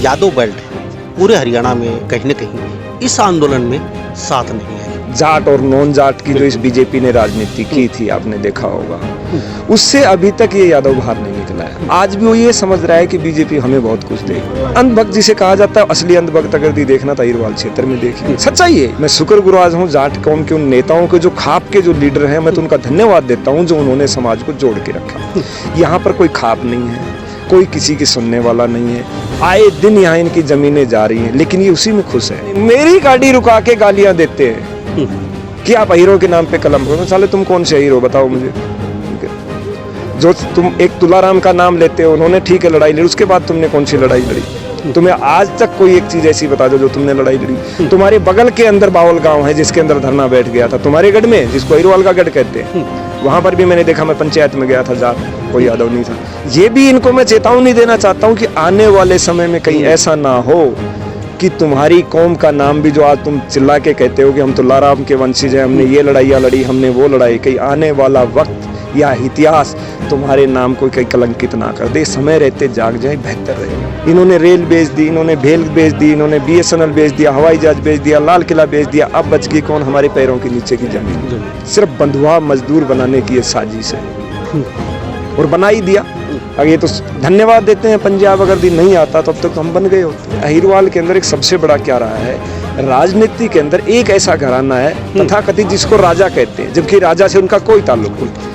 Yadav belt पूरे हरियाणा में कहीं न कहीं इस आंदोलन में साथ नहीं है। जाट और नॉन जाट की जो इस बीजेपी ने राजनीति की थी, आपने देखा होगा, उससे अभी तक ये यादव बाहर नहीं निकला है। आज भी वो ये समझ रहा है कि बीजेपी हमें बहुत कुछ देगी। अंधभक्त जिसे कहा जाता है, असली अंधभक्त अगर देखना तो अहिरवाल क्षेत्र में देखिए, सच्चाई है। मैं शुक्रगुजार हूँ जाट कौम के उन नेताओं के, जो खाप के जो लीडर हैं, मैं तो उनका धन्यवाद देता हूँ जो उन्होंने समाज को जोड़ के रखा। यहाँ पर कोई खाप नहीं है, कोई किसी की सुनने वाला नहीं है। आए दिन यहाँ इनकी जमीनें जा रही हैं, लेकिन ये उसी में खुश है। मेरी गाड़ी रुका के गालियां देते हैं कि आप हीरो के नाम पे कलम करो। साले तुम कौन से हीरो बताओ मुझे? जो तुम एक तुलाराम का नाम लेते हो, उन्होंने ठीक है लड़ाई लड़ी, उसके बाद तुमने कौन सी लड़ाई लड़ी? तुम्हें आज तक कोई एक चीज ऐसी बता दो जो तुमने लड़ाई लड़ी। तुम्हारे बगल के अंदर बावल गांव है जिसके अंदर धरना बैठ गया था, तुम्हारे गढ़ में, जिसको अहिरवाल का गढ़ कहते हैं, वहां पर भी मैंने देखा। मैं पंचायत में गया था, जाट कोई यादव नहीं था। ये भी इनको मैं चेतावनी देना चाहता हूँ कि आने वाले समय में कहीं ऐसा ना हो कि तुम्हारी कौम का नाम भी, जो आज तुम चिल्ला के कहते हो कि हम तुलाराम के वंशज हैं, हमने ये लड़ाइयाँ लड़ी, हमने वो लड़ाई, कहीं आने वाला वक्त या इतिहास तुम्हारे नाम को कहीं कलंकित ना कर दे। समय रहते जाग जाए, बेहतर रहे। इन्होंने रेल बेच दी, इन्होंने भेल बेच दी, इन्होंने BSNL बेच दिया, हवाई जहाज बेच दिया, लाल किला बेच दिया। अब बच गई कौन? हमारे पैरों के नीचे की जमीन। सिर्फ बंधुआ मजदूर बनाने की ये साजिश है, और बना ही दिया। अगर ये तो धन्यवाद देते हैं, पंजाब अगर दिन नहीं आता तब तक तो हम बन गए होते। अहिरवाल के अंदर एक सबसे बड़ा क्या रहा है, राजनीति के अंदर एक ऐसा घराना है तथाकथित जिसको राजा कहते हैं, जबकि राजा से उनका कोई ताल्लुक नहीं।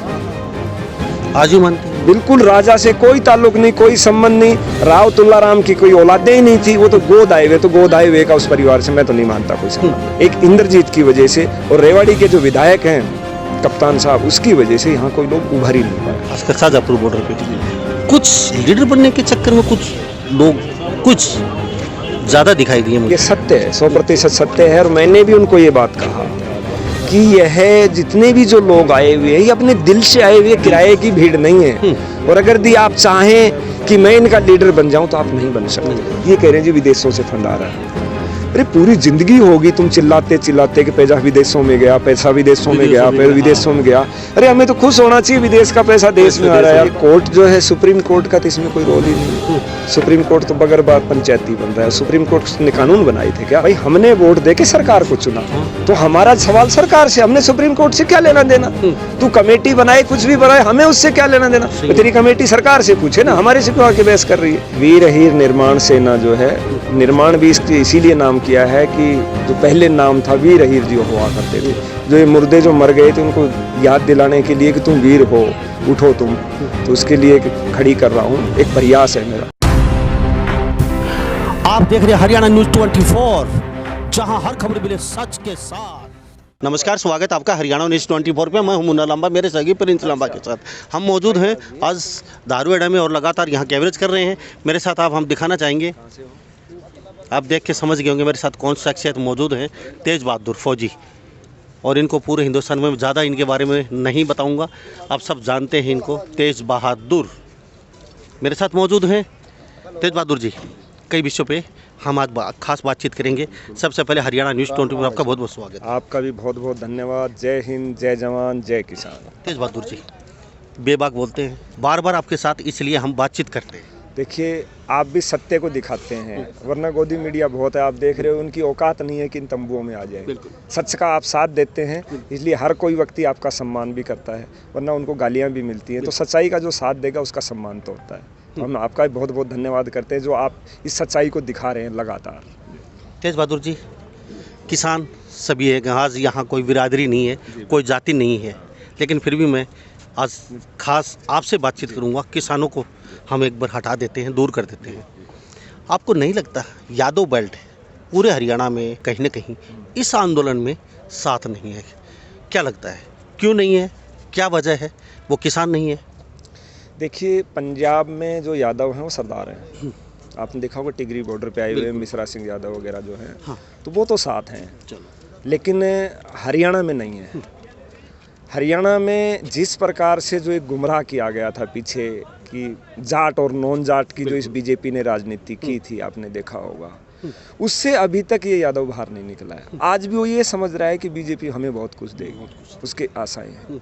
आज ही मानते हैं? बिल्कुल, राजा से कोई ताल्लुक नहीं, कोई संबंध नहीं। राव तुलाराम की कोई औलादे ही नहीं थी, वो तो गोद आए हुए, तो गोद आए हुए का उस परिवार से मैं तो नहीं मानता कोई संबंध। एक इंद्रजीत की वजह से और रेवाड़ी के जो विधायक हैं कप्तान साहब, उसकी वजह से यहाँ कोई लोग उभर ही नहीं पाए। खासकर शाहजहाँपुर बॉर्डर पे कुछ लीडर बनने के चक्कर में कुछ लोग कुछ ज्यादा दिखाई दिए मुझे। ये सत्य है, 100% सत्य है। और मैंने भी उनको ये बात कहा कि यह जितने भी जो लोग आए हुए हैं, ये अपने दिल से आए हुए, किराए की भीड़ नहीं है। और अगर दी आप चाहें कि मैं इनका लीडर बन जाऊं तो आप नहीं बन सकते। ये कह रहे हैं जी विदेशों से फंड आ रहा है। अरे पूरी जिंदगी होगी तुम चिल्लाते चिल्लाते कि पैसा विदेशों में गया, पैसा विदेशों में गया, पैसा विदेशों में गया। अरे हमें तो खुश होना चाहिए विदेश का पैसा देश में आ रहा है। कोर्ट जो है, सुप्रीम कोर्ट का तो इसमें कोई रोल ही नहीं। सुप्रीम कोर्ट तो बगैर बात पंचायती बन रहा है। सुप्रीम कोर्ट ने कानून बनाए थे क्या? भाई हमने वोट दे के सरकार को चुना, तो हमारा सवाल सरकार से, हमने सुप्रीम कोर्ट से क्या लेना देना? तू कमेटी बनाए, कुछ भी बनाए, हमें उससे क्या लेना देना? तेरी कमेटी सरकार से पूछे ना, हमारे से क्यों आके बहस कर रही है? वीर अहीर निर्माण सेना जो है, निर्माण भी इसके इसीलिए नाम किया है कि जो पहले नाम था वीर अहीर जी हुआ करते थे। जो ये मुर्दे जो मर गए थे उनको याद दिलाने के लिए कि तुम वीर हो, उठो तुम, तो उसके लिए खड़ी कर रहा हूँ, एक प्रयास है मेरा। आप देख रहे हैं हरियाणा न्यूज 24, जहां हर खबर मिले सच के साथ। नमस्कार, स्वागत आपका हरियाणा न्यूज 24 पे। मैं हूं मुन्ना लांबा, मेरे सगी प्रिंस लांबा के साथ हम मौजूद हैं आज दारू अड्डा में और लगातार यहां कवरेज कर रहे हैं। मेरे साथ आप हम दिखाना चाहेंगे, आप देख के समझ गए होंगे मेरे साथ कौन शख्सियत मौजूद है। तेज बहादुर फौजी, और इनको पूरे हिंदुस्तान में ज़्यादा इनके बारे में नहीं बताऊंगा, आप सब जानते हैं इनको। तेज बहादुर मेरे साथ मौजूद हैं। तेज बहादुर जी, कई विषयों पे हम आज खास बातचीत करेंगे। सबसे पहले हरियाणा न्यूज़ 24 आपका बहुत बहुत स्वागत। आपका भी बहुत बहुत धन्यवाद। जय हिंद, जय जवान, जय किसान। तेज बहादुर जी बेबाक बोलते हैं, बार बार आपके साथ इसलिए हम बातचीत करते हैं। देखिए, आप भी सत्य को दिखाते हैं, वरना गोदी मीडिया बहुत है, आप देख रहे हो, उनकी औकात नहीं है कि इन तंबुओं में आ जाए। सच का आप साथ देते हैं, इसलिए हर कोई व्यक्ति आपका सम्मान भी करता है, वरना उनको गालियां भी मिलती हैं। तो सच्चाई का जो साथ देगा उसका सम्मान तो होता है। तो हम आपका भी बहुत बहुत धन्यवाद करते हैं जो आप इस सच्चाई को दिखा रहे हैं लगातार। तेज बहादुर जी, किसान सभी है, आज यहाँ कोई बिरादरी नहीं है, कोई जाति नहीं है, लेकिन फिर भी मैं आज खास आपसे बातचीत करूँगा। किसानों को हम एक बार हटा देते हैं, दूर कर देते हैं। आपको नहीं लगता यादव बेल्ट पूरे हरियाणा में कहीं न कहीं इस आंदोलन में साथ नहीं है? क्या लगता है, क्यों नहीं है, क्या वजह है? वो किसान नहीं है? देखिए, पंजाब में जो यादव हैं वो सरदार हैं। आपने देखा होगा टिगरी बॉर्डर पे आए हुए मिश्रा सिंह यादव वगैरह जो हैं, हाँ। तो वो तो साथ हैं, लेकिन हरियाणा में नहीं है। हरियाणा में जिस प्रकार से जो एक गुमराह किया गया था पीछे कि जाट और नॉन जाट की जो इस बीजेपी ने राजनीति की थी, आपने देखा होगा, उससे अभी तक ये यादव बाहर नहीं निकला है। आज भी वो ये समझ रहा है कि बीजेपी हमें बहुत कुछ देगी, उसकी आशाएं हैं।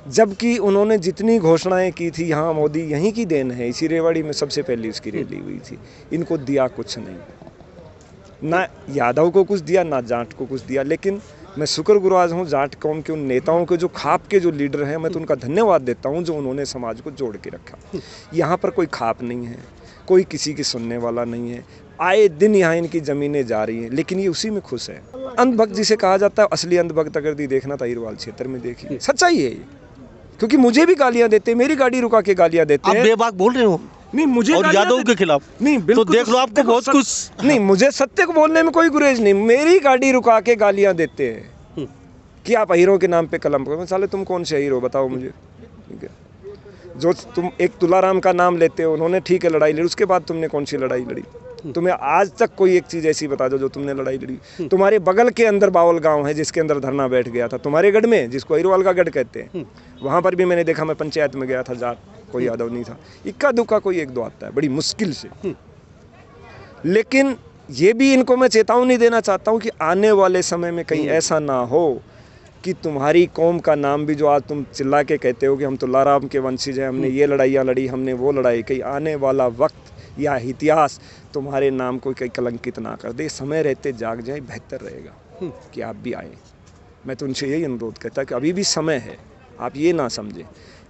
जबकि उन्होंने जितनी घोषणाएं की थी, यहाँ मोदी यहीं की देन है, इसी रेवाड़ी में सबसे पहली उसकी रैली हुई थी। इनको दिया कुछ नहीं, ना यादव को कुछ दिया ना जाट को कुछ दिया। लेकिन मैं शुक्रगुजार हूँ जाट कौम के उन नेताओं के, जो खाप के जो लीडर हैं, मैं तो उनका धन्यवाद देता हूँ जो उन्होंने समाज को जोड़ के रखा। यहाँ पर कोई खाप नहीं है, कोई किसी की सुनने वाला नहीं है। आए दिन यहाँ इनकी ज़मीनें जा रही हैं, लेकिन ये उसी में खुश है। अंधभक्त जिसे कहा जाता है, असली अंधभक्त अगर दी देखना तो अहिरवाल क्षेत्र में देखिए, सच्चाई है ये। क्योंकि मुझे भी गालियाँ देते हैं, मेरी गाड़ी रुका के गालियाँ देते हैं। आप बेबाक बोल रहे हो नहीं, मुझे और यादव के खिलाफ नहीं, तो बिल्कुल। देख लो आपको बहुत कुछ नहीं, मुझे सत्य को बोलने में कोई गुरेज नहीं। मेरी गाड़ी रुका के गालियां देते हैं कि आप हीरो के नाम पे कलम पकड़ो। साले तुम कौन से हीरो बताओ मुझे, ठीक है? जो तुम एक तुलाराम का नाम लेते हो, उन्होंने ठीक है लड़ाई लड़ी, उसके बाद तुमने कौन सी लड़ाई लड़ी? तुम्हें आज तक कोई एक चीज़ ऐसी बता दो जो तुमने लड़ाई लड़ी। तुम्हारे बगल के अंदर बावल गांव है जिसके अंदर धरना बैठ गया था, तुम्हारे गढ़ में, जिसको अहिरवाल का गढ़ कहते हैं, वहाँ पर भी मैंने देखा, मैं पंचायत में गया था, जाट कोई यादव नहीं था। इक्का दुक्का कोई एक दो आता है, बड़ी मुश्किल से। लेकिन ये भी इनको मैं चेतावनी देना चाहता हूँ कि आने वाले समय में कहीं ऐसा ना हो कि तुम्हारी कौम का नाम भी, जो आज तुम चिल्ला के कहते हो कि हम तुलाराम के वंशज हैं, हमने ये लड़ाइयाँ लड़ी, हमने वो लड़ाई, कहीं आने वाला वक्त या इतिहास तुम्हारे नाम को कहीं कलंकित ना कर दे। समय रहते जाग जाए, बेहतर रहेगा कि आप भी आए। मैं तो उनसे यही अनुरोध करता कि अभी भी समय है, आप ये ना समझें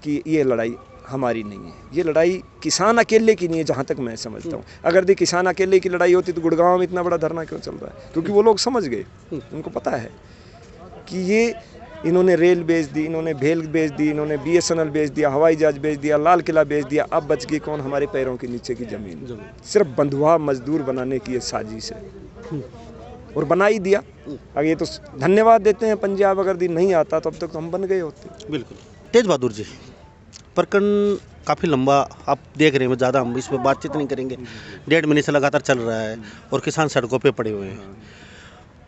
कि ये लड़ाई हमारी नहीं है। ये लड़ाई किसान अकेले की नहीं है, जहाँ तक मैं समझता हूँ। अगर किसान अकेले की लड़ाई होती तो गुड़गांव में इतना बड़ा धरना क्यों चल रहा है? क्योंकि वो लोग समझ गए, उनको पता है कि ये इन्होंने रेल बेच दी, इन्होंने भेल बेच दी, इन्होंने BSNL बेच दिया, हवाई जहाज बेच दिया, लाल किला बेच दिया। अब बच गई कौन? हमारे पैरों के नीचे की ज़मीन। सिर्फ बंधुआ मजदूर बनाने की ये साजिश है, और बना ही दिया। अगर ये तो धन्यवाद देते हैं पंजाब, अगर दिन नहीं आता तो अब तक तो हम बन गए होते। बिल्कुल। तेज बहादुर जी, प्रकरण काफ़ी लंबा आप देख रहे हैं, ज़्यादा हम इस पर बातचीत नहीं करेंगे। 1.5 महीने से लगातार चल रहा है और किसान सड़कों पे पड़े हुए हैं।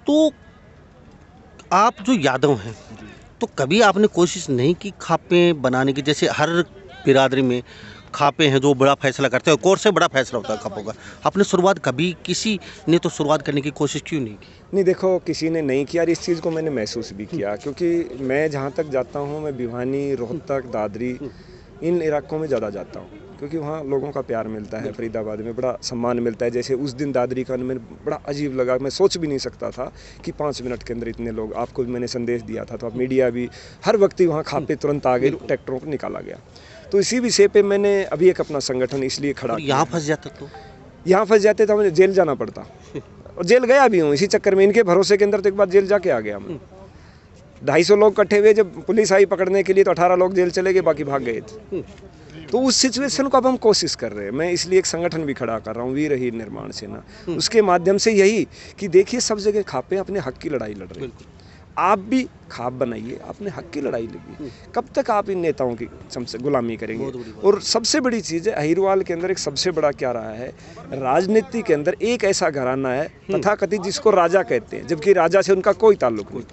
तो आप जो यादव हैं, तो कभी आपने कोशिश नहीं की खापे बनाने की? जैसे हर बिरादरी में खापे हैं जो बड़ा फैसला करते हैं, कोर्ट से बड़ा फैसला होता है खापों का। आपने शुरुआत कभी, किसी ने तो शुरुआत करने की कोशिश क्यों नहीं की? नहीं, देखो, किसी ने नहीं किया, और इस चीज़ को मैंने महसूस भी किया। क्योंकि मैं जहाँ तक जाता हूँ, मैं भिवानी, रोहतक, दादरी, इन इलाकों में ज़्यादा जाता हूँ, क्योंकि वहाँ लोगों का प्यार मिलता है। फरीदाबाद में बड़ा सम्मान मिलता है। जैसे उस दिन दादरी का मैंने बड़ा अजीब लगा, मैं सोच भी नहीं सकता था कि 5 मिनट के अंदर इतने लोग। आपको भी मैंने संदेश दिया था, तो आप मीडिया भी हर वक्त ही वहाँ खापे तुरंत आ गए, ट्रैक्टरों को निकाला गया। तो इसी विषय पे मैंने अभी एक अपना संगठन इसलिए खड़ा किया। यहाँ फंस जाता तो? यहाँ फंस जाते तो मुझे जेल जाना पड़ता, और जेल गया भी हूँ इसी चक्कर में। इनके भरोसे के अंदर तो एक बार जेल जाके आ गया मैं। 250 लोग इकट्ठे हुए, जब पुलिस आई पकड़ने के लिए तो 18 लोग जेल चले गए, बाकी भाग गए थे। तो उस सिचुएशन को अब हम कोशिश कर रहे हैं। मैं इसलिए एक संगठन भी खड़ा कर रहा हूँ, वीर हीर निर्माण सेना। उसके माध्यम से यही कि देखिए, सब जगह खापे अपने हक की लड़ाई लड़ रहे हैं। आप भी खाप बनाइए, अपने हक की लड़ाई लड़िए। कब तक आप इन नेताओं की गुलामी करेंगे? और सबसे बड़ी चीज़ है, अहिरवाल के अंदर एक सबसे बड़ा क्या रहा है, राजनीति के अंदर एक ऐसा घराना है तथाकथित जिसको राजा कहते हैं, जबकि राजा से उनका कोई ताल्लुक नहीं।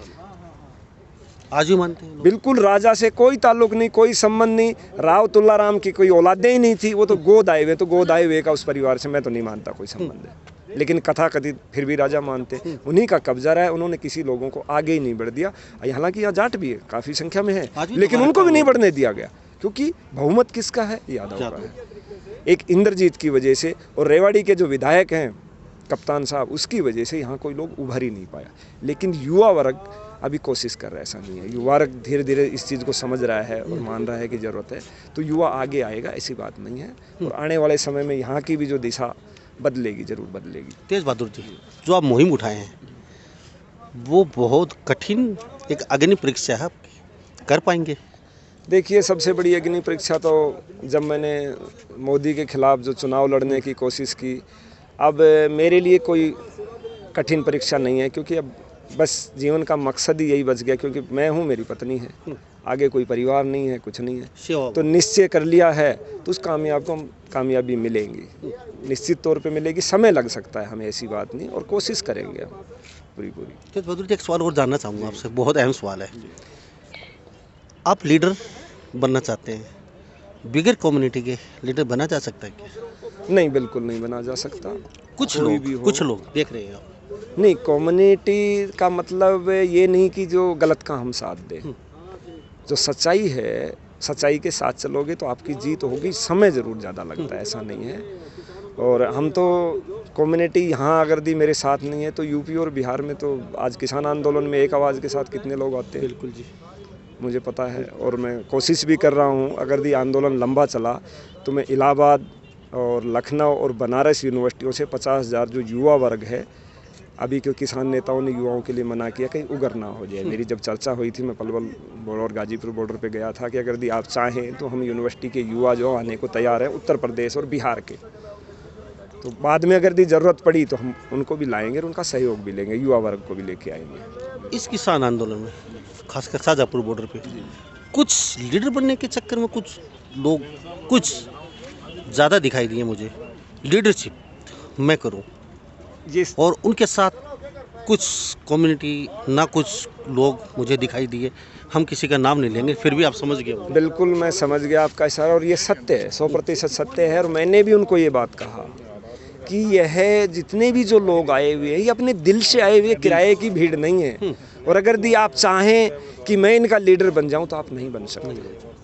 आज भी मानते हैं? बिल्कुल, राजा से कोई ताल्लुक नहीं, कोई संबंध नहीं। राव तुलाराम की कोई औलादें ही नहीं थी, वो तो गोद आए हुए, तो गोद आए हुए का उस परिवार से मैं तो नहीं मानता कोई संबंध है। लेकिन कथा कथित फिर भी राजा मानते, उन्हीं का कब्जा रहा है। उन्होंने किसी लोगों को आगे ही नहीं बढ़ दिया। हालांकि यहाँ जाट भी है, काफ़ी संख्या में है, लेकिन उनको भी नहीं बढ़ने दिया गया, क्योंकि बहुमत किसका है? यादव का है। एक इंद्रजीत की वजह से और रेवाड़ी के जो विधायक हैं कप्तान साहब, उसकी वजह से यहाँ कोई लोग उभर ही नहीं पाया। लेकिन युवा वर्ग अभी कोशिश कर रहा है, ऐसा नहीं है। युवा वर्ग धीरे धीरे इस चीज़ को समझ रहा है और मान रहा है कि ज़रूरत है, तो युवा आगे आएगा, ऐसी बात नहीं है। और आने वाले समय में यहाँ की भी जो दिशा बदलेगी, जरूर बदलेगी। तेज बहादुर जी, जो आप मुहिम उठाए हैं वो बहुत कठिन एक अग्नि परीक्षा है आपकी, कर पाएंगे? देखिए, सबसे बड़ी अग्नि परीक्षा तो जब मैंने मोदी के खिलाफ जो चुनाव लड़ने की कोशिश की, अब मेरे लिए कोई कठिन परीक्षा नहीं है, क्योंकि अब बस जीवन का मकसद ही यही बच गया। क्योंकि मैं हूँ, मेरी पत्नी है, आगे कोई परिवार नहीं है, कुछ नहीं है। तो निश्चय कर लिया है, तो उस कामयाबी मिलेंगी, निश्चित तौर पे मिलेगी। समय लग सकता है हमें, ऐसी बात नहीं, और कोशिश करेंगे हम पूरी। तेज बहादुर जी, एक सवाल और जानना चाहूँगा आपसे, बहुत अहम सवाल है। आप लीडर बनना चाहते हैं, बिगर कम्युनिटी के लीडर बना जा सकता है क्या? नहीं, बिल्कुल नहीं बना जा सकता। कुछ लोग देख रहे हैं आप। नहीं, कम्युनिटी का मतलब ये नहीं कि जो गलत का हम साथ दें। जो सच्चाई है, सच्चाई के साथ चलोगे तो आपकी जीत होगी। समय ज़रूर ज़्यादा लगता है, ऐसा नहीं है। और हम तो कम्युनिटी यहाँ अगर दी मेरे साथ नहीं है तो यूपी और बिहार में तो आज किसान आंदोलन में एक आवाज़ के साथ कितने लोग आते हैं, बिल्कुल जी, मुझे पता है। और मैं कोशिश भी कर रहा हूँ, अगर दी आंदोलन लंबा चला तो मैं इलाहाबाद और लखनऊ और बनारस यूनिवर्सिटियों से 50,000 जो युवा वर्ग है, अभी क्योंकि किसान नेताओं ने युवाओं के लिए मना किया कहीं उगर ना हो जाए। मेरी जब चर्चा हुई थी, मैं पलवल बॉर्डर और गाजीपुर बॉर्डर पे गया था कि अगर दी आप चाहें तो हम यूनिवर्सिटी के युवा जो आने को तैयार हैं उत्तर प्रदेश और बिहार के, तो बाद में अगर दी ज़रूरत पड़ी तो हम उनको भी लाएंगे और उनका सहयोग भी लेंगे, युवा वर्ग को भी लेके आएंगे। इस किसान आंदोलन में खासकर शाहजहाँपुर बॉर्डर पे कुछ लीडर बनने के चक्कर में कुछ लोग कुछ ज़्यादा दिखाई दिए मुझे, लीडरशिप मैं करूं, ये और उनके साथ कुछ कम्युनिटी ना कुछ लोग मुझे दिखाई दिए। हम किसी का नाम नहीं लेंगे, फिर भी आप समझ गए होंगे। बिल्कुल मैं समझ गया आपका इशारा, और ये सत्य है, 100% सत्य है। और मैंने भी उनको ये बात कहा कि यह जितने भी जो लोग आए हुए हैं ये अपने दिल से आए हुए, किराए की भीड़ नहीं है। और अगर दी आप चाहें कि मैं इनका लीडर बन जाऊं तो आप नहीं बन सकते।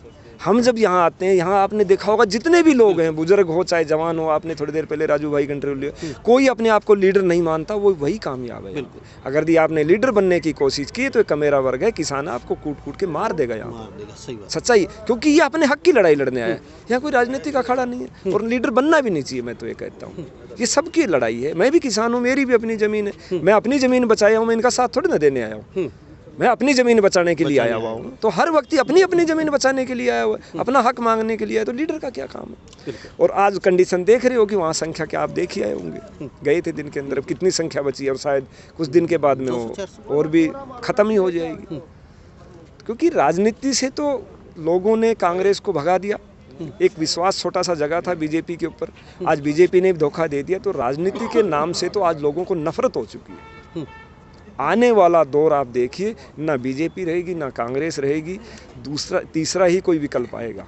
हम जब यहाँ आते हैं, यहाँ आपने देखा होगा जितने भी लोग हैं, बुजुर्ग हो चाहे जवान हो, आपने थोड़ी देर पहले राजू भाई का इंटरव्यू लिया, कोई अपने आप को लीडर नहीं मानता, वो वही कामयाब है। अगर दी आपने लीडर बनने की कोशिश की तो एक कमेरा वर्ग है, किसान आपको कूट कूट के मार देगा यहाँ। मार देगा, सही बात। सच्चाई, क्योंकि ये अपने हक की लड़ाई लड़ने आया है, यहाँ कोई राजनीतिक अखाड़ा नहीं है और लीडर बनना भी नहीं चाहिए। मैं तो ये कहता हूँ ये सबकी लड़ाई है। मैं भी किसान हूँ, मेरी भी अपनी ज़मीन है, मैं अपनी ज़मीन बचाया हूँ, मैं इनका साथ थोड़ी ना देने आया हूँ। मैं अपनी ज़मीन बचाने के लिए आया हुआ हूँ, तो हर व्यक्ति अपनी अपनी ज़मीन बचाने के लिए आया हुआ है, अपना हक मांगने के लिए आया, तो लीडर का क्या काम है। और आज कंडीशन देख रहे हो कि वहाँ संख्या क्या आप देख ही आए होंगे, गए थे दिन के अंदर, अब कितनी संख्या बची है, और शायद कुछ दिन के बाद में वो और भी ख़त्म ही हो जाएगी। क्योंकि राजनीति से तो लोगों ने कांग्रेस को भगा दिया, एक विश्वास छोटा सा जगह था बीजेपी के ऊपर, आज बीजेपी ने धोखा दे दिया, तो राजनीति के नाम से तो आज लोगों को नफरत हो चुकी है। आने वाला दौर आप देखिए, ना बीजेपी रहेगी ना कांग्रेस रहेगी, तीसरा ही कोई विकल्प आएगा।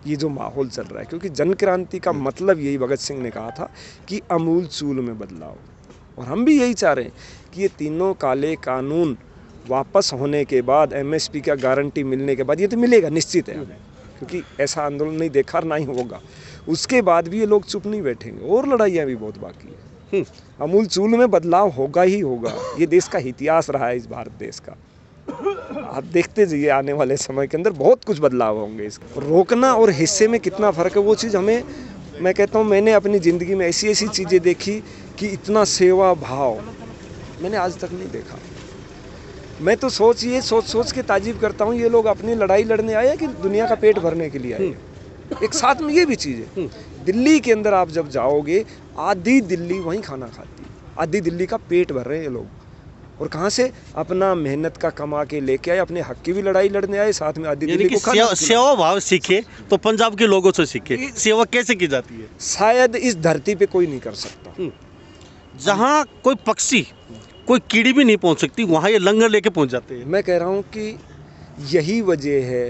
ये जो माहौल चल रहा है, क्योंकि जन क्रांति का मतलब यही भगत सिंह ने कहा था कि अमूल चूल में बदलाव, और हम भी यही चाह रहे हैं कि ये तीनों काले कानून वापस होने के बाद, एमएसपी का गारंटी मिलने के बाद, ये तो मिलेगा निश्चित है हमें, क्योंकि ऐसा आंदोलन नहीं देखा, ना ही होगा, उसके बाद भी ये लोग चुप नहीं बैठेंगे, और लड़ाइयाँ भी बहुत बाकी है। अमूल चूल में बदलाव होगा ही होगा, ये देश का इतिहास रहा है, इस भारत देश का। आप देखते जाइए आने वाले समय के अंदर बहुत कुछ बदलाव होंगे। इसको रोकना और हिस्से में कितना फ़र्क है, वो चीज़ हमें, मैं कहता हूँ मैंने अपनी ज़िंदगी में ऐसी ऐसी चीज़ें देखी कि इतना सेवा भाव मैंने आज तक नहीं देखा। मैं तो सोच के ताजीब करता हूँ, ये लोग अपनी लड़ाई लड़ने आए कि दुनिया का पेट भरने के लिए आए। एक साथ में ये भी चीज़ है, दिल्ली के अंदर आप जब जाओगे, आधी दिल्ली वहीं खाना खाती है, आधी दिल्ली का पेट भर रहे हैं ये लोग, और कहाँ से अपना मेहनत का कमा के लेके आए, अपने हक की भी लड़ाई लड़ने आए, साथ में आधी दिल्ली को खाना। सेवा भाव सीखे तो पंजाब के लोगों से सीखे, सेवा कैसे की जाती है, शायद इस धरती पे कोई नहीं कर सकता। जहाँ कोई पक्षी, कोई कीड़ी भी नहीं पहुँच सकती, वहाँ ये लंगर लेके पहुँच जाते हैं। मैं कह रहा हूँ कि यही वजह है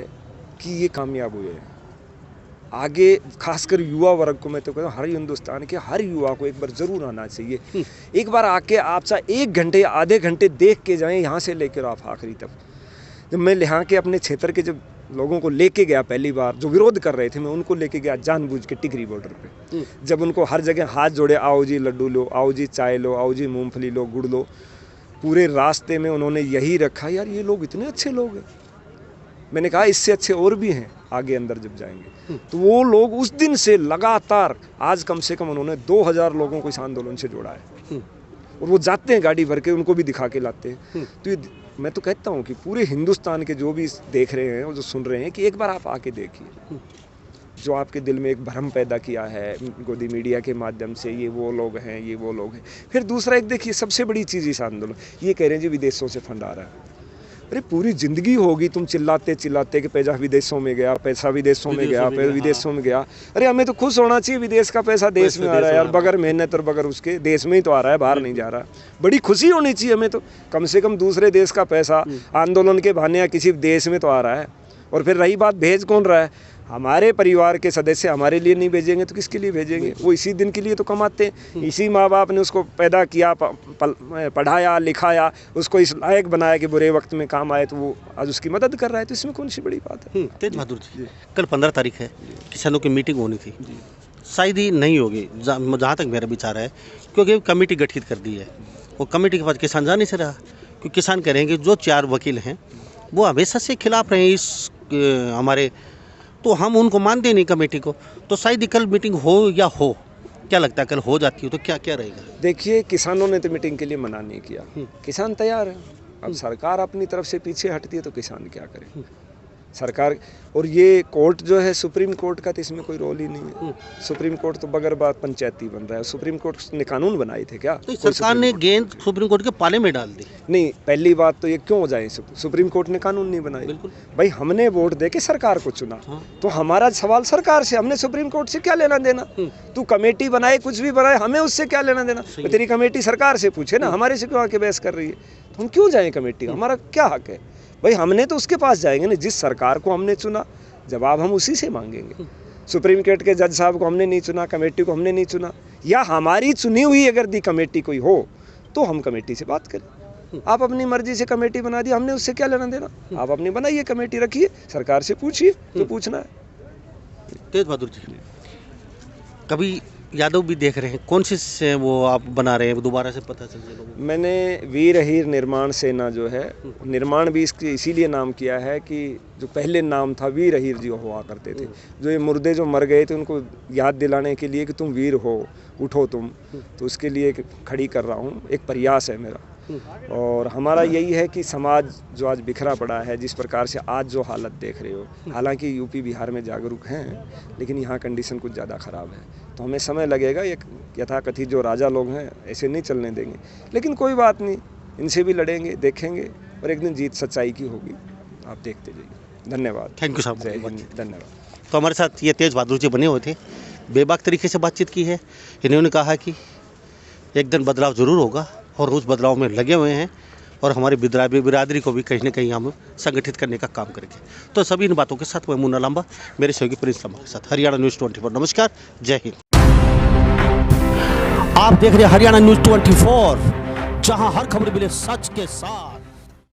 कि ये कामयाब हुए हैं। आगे खासकर युवा वर्ग को मैं तो कहता हूँ, हर हिंदुस्तान के हर युवा को एक बार ज़रूर आना चाहिए। एक बार आके आप चाहे 1 घंटे आधे घंटे देख के जाएं, यहाँ से लेकर आप आखिरी तक। जब मैं यहाँ के अपने क्षेत्र के जब लोगों को लेके गया पहली बार, जो विरोध कर रहे थे, मैं उनको लेके गया जानबूझ के टिकरी बॉर्डर पे। जब उनको हर जगह हाथ जोड़े, आओ जी लड्डू लो, आओ जी चाय लो, आओ जी मूँगफली लो, गुड़ लो, पूरे रास्ते में उन्होंने यही रखा, यार ये लोग इतने अच्छे लोग हैं। मैंने कहा इससे अच्छे और भी हैं आगे अंदर जब जाएंगे। तो वो लोग उस दिन से लगातार, आज कम से कम उन्होंने 2000 लोगों को इस आंदोलन से जोड़ा है, और वो जाते हैं गाड़ी भर के, उनको भी दिखा के लाते हैं। तो ये मैं तो कहता हूँ कि पूरे हिंदुस्तान के जो भी देख रहे हैं और जो सुन रहे हैं, कि एक बार आप आके देखिए। जो आपके दिल में एक भ्रम पैदा किया है गोदी मीडिया के माध्यम से, ये वो लोग हैं, ये वो लोग हैं। फिर दूसरा एक देखिए, सबसे बड़ी चीज़ इस आंदोलन, ये कह रहे हैं जी विदेशों से फंड आ रहा है। अरे पूरी ज़िंदगी होगी तुम चिल्लाते चिल्लाते कि पैसा विदेशों में गया, पैसा विदेशों में गया, पैसा विदेशों में गया। अरे हमें तो खुश होना चाहिए, विदेश का पैसा देश में आ रहा है यार, बगैर मेहनत और बगैर उसके देश में ही तो आ रहा है, बाहर नहीं जा रहा। बड़ी खुशी होनी चाहिए हमें तो, कम से कम दूसरे देश का पैसा आंदोलन के बहाने या किसी देश में तो आ रहा है। और फिर रही बात भेज कौन रहा है, हमारे परिवार के सदस्य हमारे लिए नहीं भेजेंगे तो किसके लिए भेजेंगे? वो इसी दिन के लिए तो कमाते हैं। इसी माँ बाप ने उसको पैदा किया, पढ़ाया लिखाया, उसको इस लायक बनाया कि बुरे वक्त में काम आए, तो वो आज उसकी मदद कर रहा है, तो इसमें कौन सी बड़ी बात है? तेज बहादुर जी, कल 15 तारीख है, किसानों की मीटिंग होनी थी, शायद ही नहीं होगी जहाँ तक मेरा विचार है, क्योंकि कमेटी गठित कर दी है। वो कमेटी के पास किसान जा नहीं से रहा, क्योंकि किसान कह रहे हैं कि जो 4 वकील हैं वो हमेशा से खिलाफ रहे हैं इस हमारे, तो हम उनको मानते नहीं कमेटी को। तो शायद कल मीटिंग हो या हो, क्या लगता है कल हो जाती है तो क्या क्या रहेगा? देखिए, किसानों ने तो मीटिंग के लिए मना नहीं किया, किसान तैयार है। अब सरकार अपनी तरफ से पीछे हटती है तो किसान क्या करे? सरकार और ये कोर्ट जो है, सुप्रीम कोर्ट का तो इसमें कोई रोल ही नहीं है। सुप्रीम कोर्ट तो बगैर बात पंचायती बन रहा है। सुप्रीम कोर्ट ने कानून बनाए थे क्या? तो सरकार ने गेंद सुप्रीम कोर्ट के पाले में डाल दी। नहीं, पहली बात तो ये क्यों हो जाए, सुप्रीम कोर्ट ने कानून नहीं बनाए। बिल्कुल भाई, हमने वोट दे के सरकार को चुना, तो हमारा सवाल सरकार से, हमने सुप्रीम कोर्ट से क्या लेना देना? तू कमेटी बनाए, कुछ भी बनाए, हमें उससे क्या लेना देना? तेरी कमेटी सरकार से पूछे ना, हमारे से क्यों आके बहस कर रही है? तो हम क्यों जाएं कमेटी? हमारा क्या हक है? भाई, हमने तो उसके पास जाएंगे ना जिस सरकार को हमने चुना, जवाब हम उसी से मांगेंगे। सुप्रीम कोर्ट के जज साहब को हमने नहीं चुना, कमेटी को हमने नहीं चुना, या हमारी चुनी हुई अगर दी कमेटी कोई हो तो हम कमेटी से बात करें। आप अपनी मर्जी से कमेटी बना दी, हमने उससे क्या लेना देना? आप अपनी बनाइए कमेटी, रखिए, सरकार से पूछिए जो पूछना है। तेज बहादुर जी, कभी यादव भी देख रहे हैं, कौन से वो आप बना रहे हैं दोबारा से पता चल जाए? मैंने वीर अहीर निर्माण सेना जो है, निर्माण भी इसकी इसीलिए नाम किया है कि जो पहले नाम था वीर अहीर जी हुआ करते थे, जो ये मुर्दे जो मर गए थे उनको याद दिलाने के लिए कि तुम वीर हो, उठो तुम, तो उसके लिए खड़ी कर रहा हूँ, एक प्रयास है मेरा। और हमारा यही है कि समाज जो आज बिखरा पड़ा है, जिस प्रकार से आज जो हालत देख रहे हो, हालांकि यूपी बिहार में जागरूक हैं, लेकिन यहाँ कंडीशन कुछ ज़्यादा ख़राब है, तो हमें समय लगेगा। एक यथाकथित जो राजा लोग हैं ऐसे नहीं चलने देंगे, लेकिन कोई बात नहीं, इनसे भी लड़ेंगे, देखेंगे, और एक दिन जीत सच्चाई की होगी, आप देखते जाइए। धन्यवाद। थैंक यू साहब, धन्यवाद। तो हमारे साथ ये तेज बहादुर जी बने हुए थे, बेबाक तरीके से बातचीत की है। इन्होंने कहा कि एक दिन बदलाव ज़रूर होगा और उस बदलाव में लगे हुए हैं, और हमारी बिरादरी को भी कहीं ना कहीं हम संगठित करने का काम करेंगे। तो सभी इन बातों के साथ मैं मुन्ना लांबा, मेरे सहयोगी प्रिंस लांबा के साथ हरियाणा न्यूज़ 24। नमस्कार, जय हिंद। आप देख रहे हैं हरियाणा न्यूज़ 24, जहां हर खबर मिले सच के साथ।